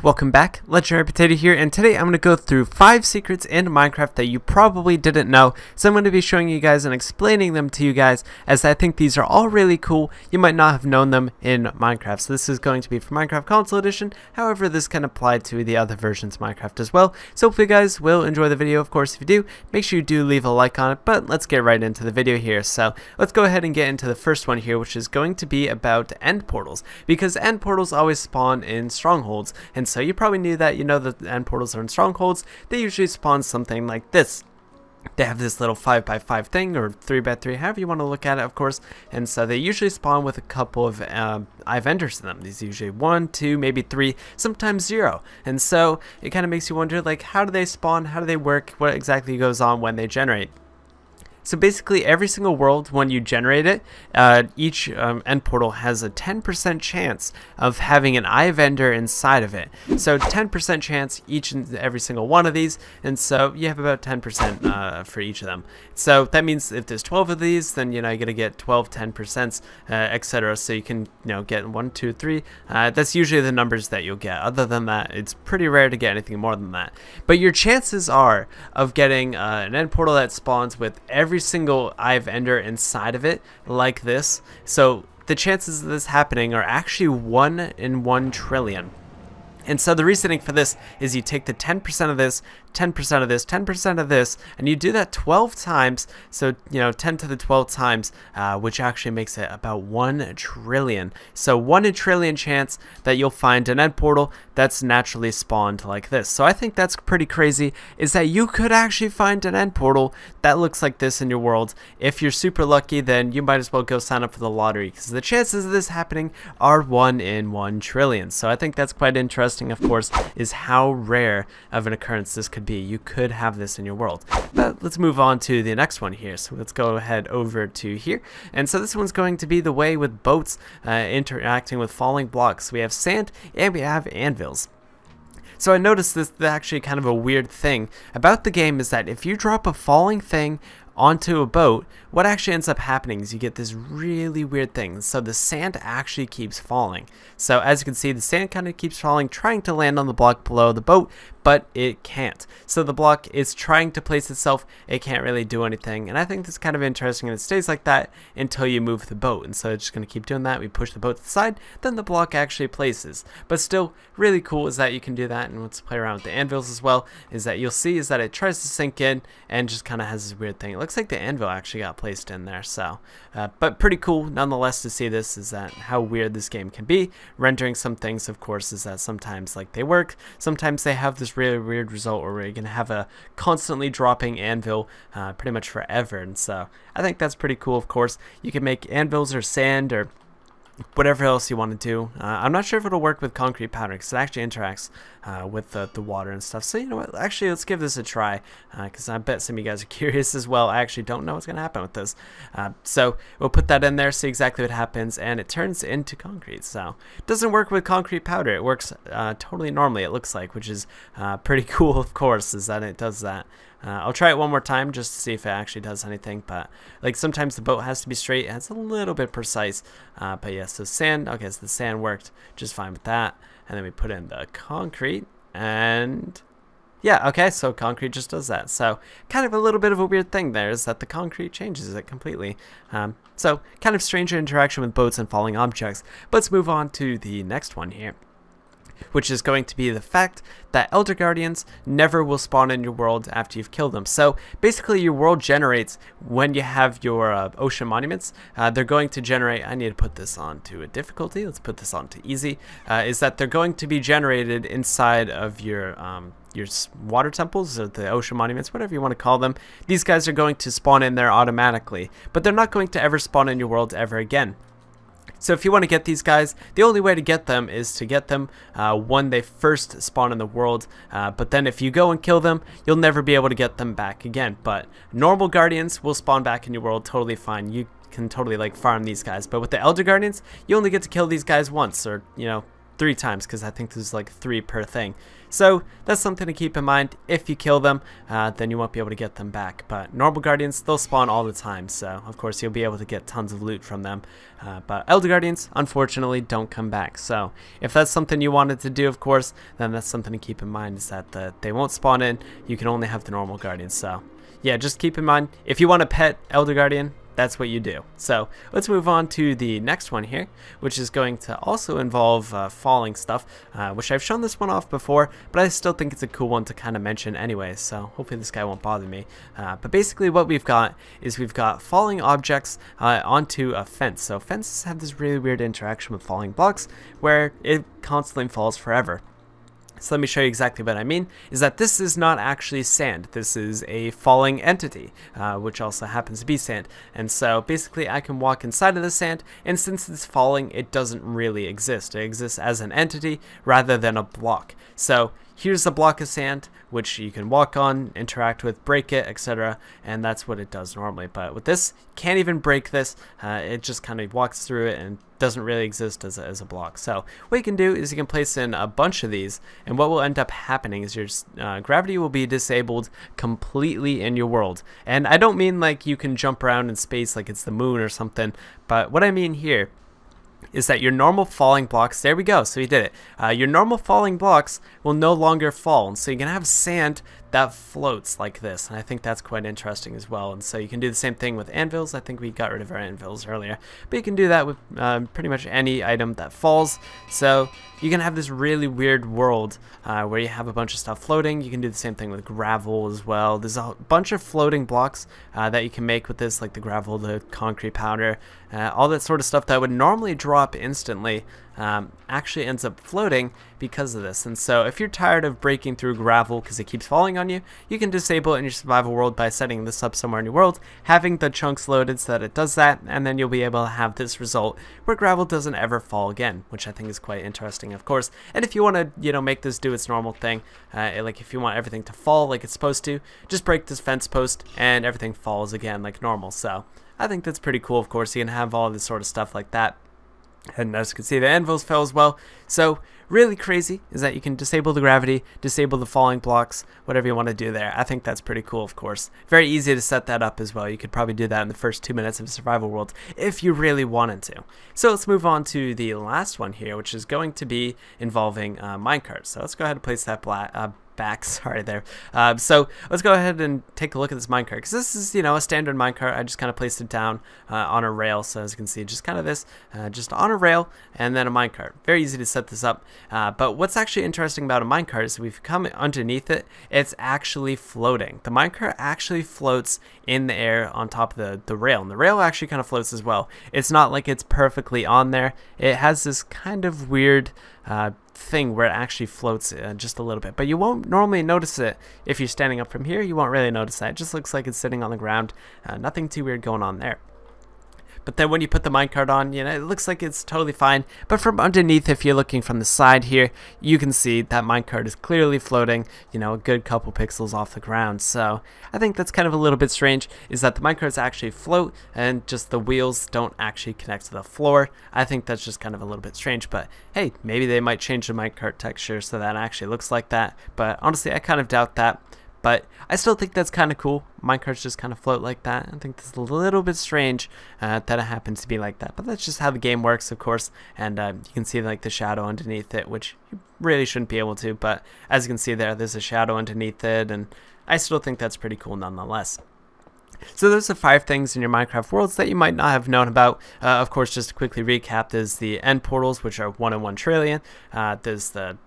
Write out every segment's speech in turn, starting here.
Welcome back, Legendary Potato here, and today I'm going to go through 5 secrets in Minecraft that you probably didn't know. So I'm going to be showing you guys and explaining them to you guys, as I think these are all really cool. You might not have known them in Minecraft. So this is going to be for Minecraft Console Edition, however this can apply to the other versions of Minecraft as well. So hopefully you guys will enjoy the video. Of course, if you do, make sure you do leave a like on it, but let's get right into the video here. So let's go ahead and get into the first one here, which is going to be about end portals, because end portals always spawn in strongholds, and so you probably knew that. You know that end portals are in strongholds. They usually spawn something like this. They have this little 5x5 thing, or 3x3, however you want to look at it, of course. And so they usually spawn with a couple of eye vendors in them. These usually 1, 2, maybe 3, sometimes 0. And so it kind of makes you wonder, like, how do they spawn? How do they work? What exactly goes on when they generate? So basically, every single world, when you generate it, each end portal has a 10% chance of having an eye vendor inside of it. So 10% chance each and every single one of these, and so you have about 10% for each of them. So that means if there's 12 of these, then you're gonna get 12, 10%, etc. So you can get 1, 2, 3. That's usually the numbers that you'll get. Other than that, it's pretty rare to get anything more than that. But your chances are of getting an end portal that spawns with every single eye vendor inside of it, like this. So the chances of this happening are actually 1 in 1 trillion. And so the reasoning for this is you take the 10% of this, 10% of this, 10% of this, and you do that 12 times. So 10 to the 12 times, which actually makes it about 1 trillion. So 1 in a trillion chance that you'll find an end portal that's naturally spawned like this. So I think that's pretty crazy, is that you could actually find an end portal that looks like this in your world. If you're super lucky, then you might as well go sign up for the lottery, because the chances of this happening are 1 in 1 trillion. So I think that's quite interesting, of course, is how rare of an occurrence this could be. You could have this in your world. But let's move on to the next one here. So let's go ahead over to here. And so this one's going to be the way with boats interacting with falling blocks. We have sand and we have anvils. So I noticed this actually kind of a weird thing about the game, is that if you drop a falling thing onto a boat, what actually ends up happening is you get this really weird thing. So the sand actually keeps falling. So as you can see, the sand kind of keeps falling, trying to land on the block below the boat, but it can't. So the block is trying to place itself, it can't really do anything. And I think that's kind of interesting, and it stays like that until you move the boat. And so it's just going to keep doing that. We push the boat to the side, then the block actually places. But still, really cool is that you can do that. And let's play around with the anvils as well, is that you'll see is that it tries to sink in and just kind of has this weird thing. It looks like the anvil actually got placed in there. So but pretty cool nonetheless to see this, is that how weird this game can be. Rendering some things, of course, is that sometimes like they work, sometimes they have this really weird result where you're gonna have a constantly dropping anvil pretty much forever. And so I think that's pretty cool. Of course, you can make anvils or sand or whatever else you want to do. I'm not sure if it'll work with concrete powder, because it actually interacts with the water and stuff. So you know what, actually let's give this a try, because I bet some of you guys are curious as well. I actually don't know what's going to happen with this. So we'll put that in there, see exactly what happens, and it turns into concrete. So it doesn't work with concrete powder. It works totally normally, it looks like, which is pretty cool, of course, is that it does that. I'll try it one more time just to see if it actually does anything, but like sometimes the boat has to be straight and it's a little bit precise. But yeah, so sand, okay, so the sand worked just fine with that. And then we put in the concrete, and yeah, okay, so concrete just does that. So kind of a little bit of a weird thing there, is that the concrete changes it completely. So kind of strange interaction with boats and falling objects. But let's move on to the next one here, which is going to be the fact that Elder Guardians never will spawn in your world after you've killed them. So basically your world generates when you have your ocean monuments. They're going to generate, I need to put this on to a difficulty, let's put this on to easy, is that they're going to be generated inside of your water temples, or the ocean monuments, whatever you want to call them. These guys are going to spawn in there automatically, but they're not going to ever spawn in your world ever again. So if you want to get these guys, the only way to get them is to get them when they first spawn in the world. But then if you go and kill them, you'll never be able to get them back again. But normal guardians will spawn back in your world totally fine. You can totally like farm these guys. But with the Elder Guardians, you only get to kill these guys once, or 3 times, because I think there's like 3 per thing. So that's something to keep in mind. If you kill them, then you won't be able to get them back. But normal guardians, they'll spawn all the time, so of course you'll be able to get tons of loot from them. But elder guardians, unfortunately, don't come back. So if that's something you wanted to do, of course, then that's something to keep in mind, is that they won't spawn in. You can only have the normal guardians. So yeah, just keep in mind, if you want to pet elder guardian, that's what you do. So let's move on to the next one here, which is going to also involve falling stuff, which I've shown this one off before, but I still think it's a cool one to kind of mention anyway, so hopefully this guy won't bother me. But basically what we've got is we've got falling objects onto a fence. So fences have this really weird interaction with falling blocks where it constantly falls forever. So let me show you exactly what I mean, is that this is not actually sand. This is a falling entity, which also happens to be sand. And so basically I can walk inside of the sand, and since it's falling, it doesn't really exist. It exists as an entity rather than a block. So here's a block of sand, which you can walk on, interact with, break it, etc. And that's what it does normally. But with this, you can't even break this. It just kind of walks through it and doesn't really exist as a block. So what you can do is you can place in a bunch of these, and what will end up happening is your gravity will be disabled completely in your world. And I don't mean like you can jump around in space like it's the moon or something, but what I mean here is that your normal falling blocks, there we go, so you did it. Your normal falling blocks will no longer fall, and so you can have sand that floats like this, and I think that's quite interesting as well. And so you can do the same thing with anvils. I think we got rid of our anvils earlier, but you can do that with pretty much any item that falls. So you can have this really weird world where you have a bunch of stuff floating. You can do the same thing with gravel as well. There's a bunch of floating blocks that you can make with this, like the gravel, the concrete powder, all that sort of stuff that would normally drop instantly actually ends up floating because of this. And so if you're tired of breaking through gravel because it keeps falling on you, you can disable it in your survival world by setting this up somewhere in your world, having the chunks loaded so that it does that, and then you'll be able to have this result where gravel doesn't ever fall again, which I think is quite interesting, of course. And if you want to, you know, make this do its normal thing, like if you want everything to fall like it's supposed to, just break this fence post and everything falls again like normal. So I think that's pretty cool. Of course, you can have all this sort of stuff like that. And as you can see, the anvils fell as well. So really crazy is that you can disable the gravity, disable the falling blocks, whatever you want to do there. I think that's pretty cool, of course. Very easy to set that up as well. You could probably do that in the first 2 minutes of the survival world if you really wanted to. So let's move on to the last one here, which is going to be involving Minecart. So let's go ahead and place that back, sorry there. So let's go ahead and take a look at this minecart, because this is, you know, a standard minecart. I just kind of placed it down on a rail, so as you can see, just kind of this, just on a rail, and then a minecart. Very easy to set this up, but what's actually interesting about a minecart is if we come underneath it, it's actually floating. The minecart actually floats in the air on top of the rail, and the rail actually kind of floats as well. It's not like it's perfectly on there. It has this kind of weird thing where it actually floats just a little bit, but you won't normally notice it. If you're standing up from here, you won't really notice that. It just looks like it's sitting on the ground. Nothing too weird going on there. But then when you put the minecart on, you know, it looks like it's totally fine. But from underneath, if you're looking from the side here, you can see that minecart is clearly floating, you know, a good couple pixels off the ground. So I think that's kind of a little bit strange, is that the minecarts actually float and just the wheels don't actually connect to the floor. I think that's just kind of a little bit strange, but hey, maybe they might change the minecart texture so that it actually looks like that. But honestly, I kind of doubt that. But I still think that's kind of cool. Minecarts just kind of float like that. I think that's a little bit strange that it happens to be like that. But that's just how the game works, of course. And you can see like the shadow underneath it, which you really shouldn't be able to. But as you can see there's a shadow underneath it. And I still think that's pretty cool nonetheless. So those are 5 things in your Minecraft worlds that you might not have known about. Of course, just to quickly recap, there's the end portals, which are 1 in 1 trillion. There's the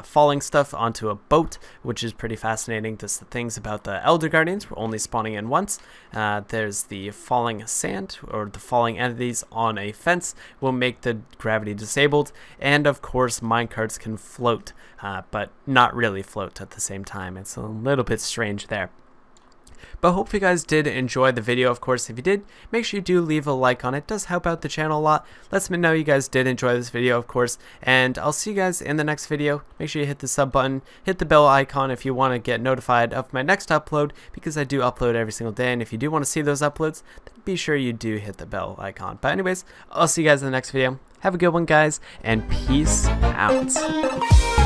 falling stuff onto a boat, which is pretty fascinating. There's the things about the Elder Guardians, we're only spawning in once. There's the falling sand, or the falling entities on a fence will make the gravity disabled. And of course, minecarts can float, but not really float at the same time. It's a little bit strange there. But hope you guys did enjoy the video. Of course, if you did, make sure you do leave a like on it. It does help out the channel a lot. Lets me know you guys did enjoy this video, of course. And I'll see you guys in the next video. Make sure you hit the sub button, hit the bell icon if you want to get notified of my next upload, because I do upload every single day. And if you do want to see those uploads, then be sure you do hit the bell icon. But anyways, I'll see you guys in the next video. Have a good one, guys, and peace out.